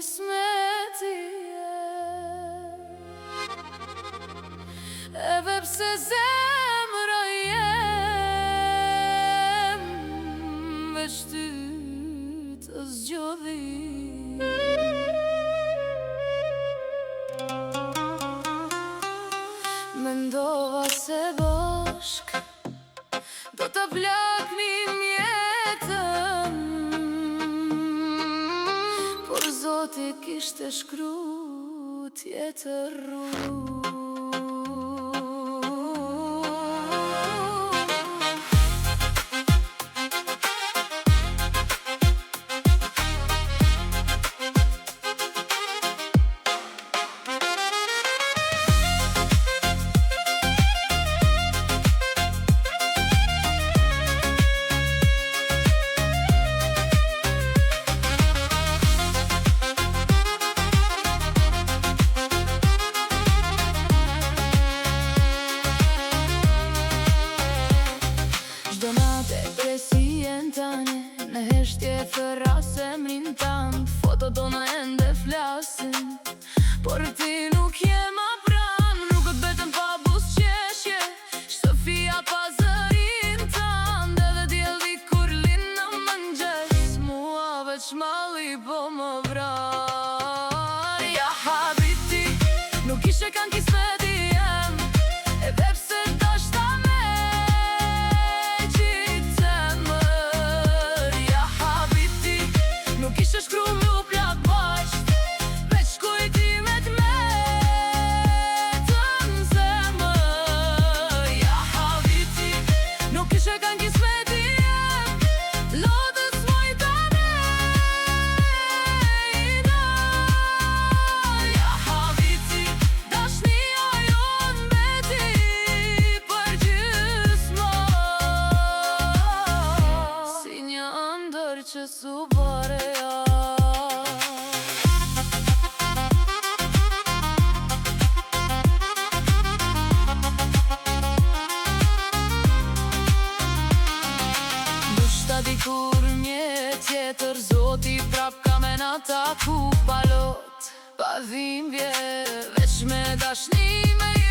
kismeti edhe pse zemra jem veç ty të zgjodhi. Mendova se bashk do të plaknim jetën, por Zoti kishte shkru tjetër rrugë. Në heshtje thëra semrin tanë, foto do në ende flasin, por ti nuk jema pran. Nukët betën pa busqeshje, shtëfia pa zërin tanë, edhe djeldi kur linë në mëngjes, mua veç mali po më vran. Ja habiti, nuk ishe kanë kismeti jem, edhe pse dashta me nuk ishe shkru me u plak bashk, veç kujtimet me të në zemër. Ja habiti, nuk ishe kanë kismeti jem, lodës mojta me ina. Ja habiti, dashnia jon beti për gjysmë, si një ëndër që su bare. Dikur një tjetër Zoti prap ka me na taku, pa lot, pa dhimbje, veç me dashni me